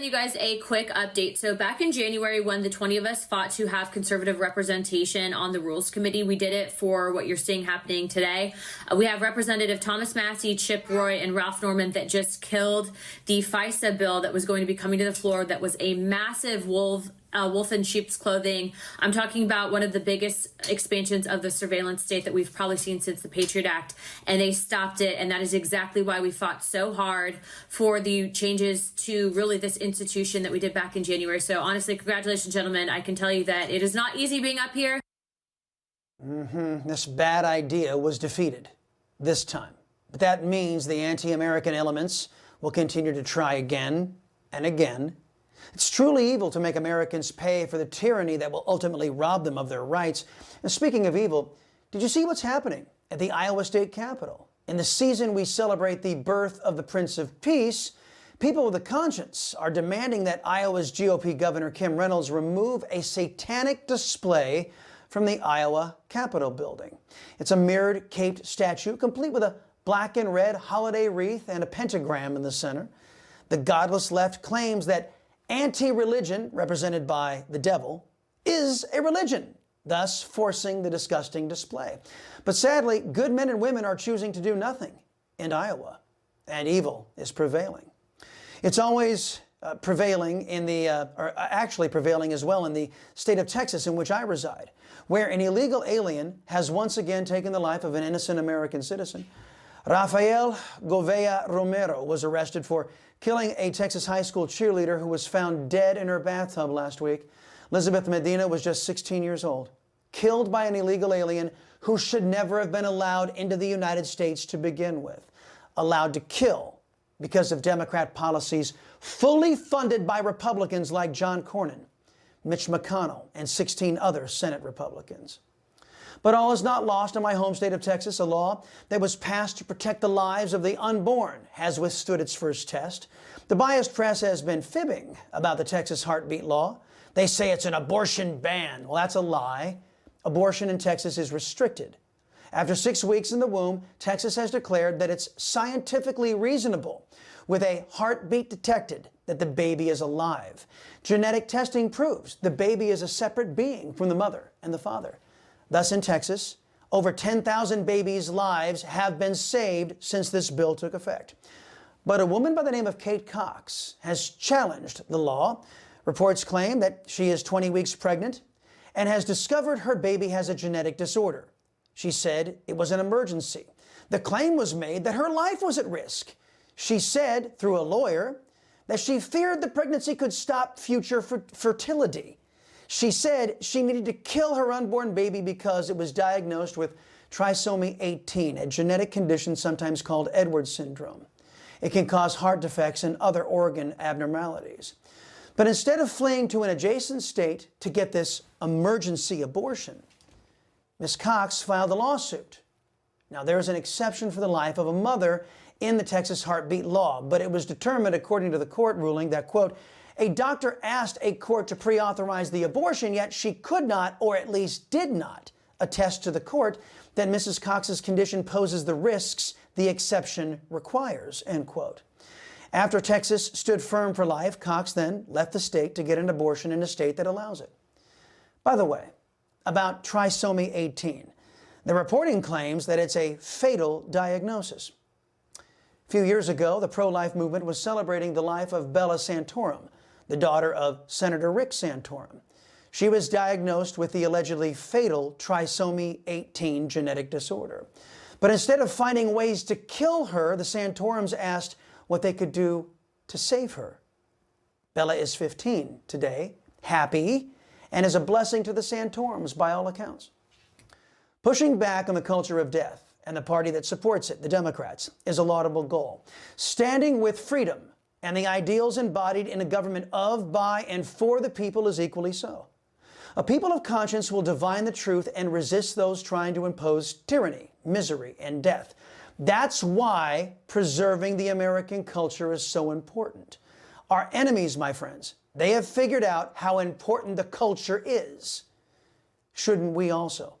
send you guys a quick update. So back in January, when the 20 of us fought to have conservative representation on the Rules Committee, we did it for what you're seeing happening today. We have Representative Thomas Massie, Chip Roy, and Ralph Norman that just killed the FISA bill that was going to be coming to the floor that was a massive wolf in sheep's clothing. I'm talking about one of the biggest expansions of the surveillance state that we've probably seen since the Patriot Act, and they stopped it. And that is exactly why we fought so hard for the changes to really this institution that we did back in January. So honestly, congratulations, gentlemen. I can tell you that it is not easy being up here. This bad idea was defeated this time. But that means the anti-American elements will continue to try again and again. It's truly evil to make Americans pay for the tyranny that will ultimately rob them of their rights. And speaking of evil, did you see what's happening at the Iowa State Capitol? In the season we celebrate the birth of the Prince of Peace, people with a conscience are demanding that Iowa's GOP Governor Kim Reynolds remove a satanic display from the Iowa Capitol building. It's a mirrored caped statue complete with a black and red holiday wreath and a pentagram in the center. The godless left claims that anti-religion, represented by the devil, is a religion, thus forcing the disgusting display. But sadly, good men and women are choosing to do nothing in Iowa, and evil is prevailing. It's always prevailing in actually prevailing as well in the state of Texas in which I reside, where an illegal alien has once again taken the life of an innocent American citizen. Rafael Govea Romero was arrested for killing a Texas high school cheerleader who was found dead in her bathtub last week. Elizabeth Medina was just 16 years old, killed by an illegal alien who should never have been allowed into the United States to begin with. Allowed to kill because of Democrat policies fully funded by Republicans like John Cornyn, Mitch McConnell, and 16 other Senate Republicans. But all is not lost in my home state of Texas. A law that was passed to protect the lives of the unborn has withstood its first test. The biased press has been fibbing about the Texas heartbeat law. They say it's an abortion ban. Well, that's a lie. Abortion in Texas is restricted. After 6 weeks in the womb, Texas has declared that it's scientifically reasonable, with a heartbeat detected, that the baby is alive. Genetic testing proves the baby is a separate being from the mother and the father. Thus, in Texas, over 10,000 babies' lives have been saved since this bill took effect. But a woman by the name of Kate Cox has challenged the law. Reports claim that she is 20 weeks pregnant and has discovered her baby has a genetic disorder. She said it was an emergency. The claim was made that her life was at risk. She said, through a lawyer, that she feared the pregnancy could stop future fertility. She said she needed to kill her unborn baby because it was diagnosed with trisomy 18, a genetic condition sometimes called Edwards syndrome. It can cause heart defects and other organ abnormalities. But instead of fleeing to an adjacent state to get this emergency abortion, Ms. Cox filed a lawsuit. Now, there's an exception for the life of a mother in the Texas heartbeat law, but it was determined, according to the court ruling, that, quote, a doctor asked a court to pre-authorize the abortion, yet she could not, or at least did not, attest to the court that Mrs. Cox's condition poses the risks the exception requires, end quote. After Texas stood firm for life, Cox then left the state to get an abortion in a state that allows it. By the way, about trisomy 18, the reporting claims that it's a fatal diagnosis. A few years ago, the pro-life movement was celebrating the life of Bella Santorum, the daughter of Senator Rick Santorum. She was diagnosed with the allegedly fatal trisomy 18 genetic disorder. But instead of finding ways to kill her, the Santorums asked what they could do to save her. Bella is 15 today, happy, and is a blessing to the Santorums by all accounts. Pushing back on the culture of death and the party that supports it, the Democrats, is a laudable goal. Standing with freedom and the ideals embodied in a government of, by, and for the people is equally so. A people of conscience will divine the truth and resist those trying to impose tyranny, misery, and death. That's why preserving the American culture is so important. Our enemies, my friends, they have figured out how important the culture is. Shouldn't we also?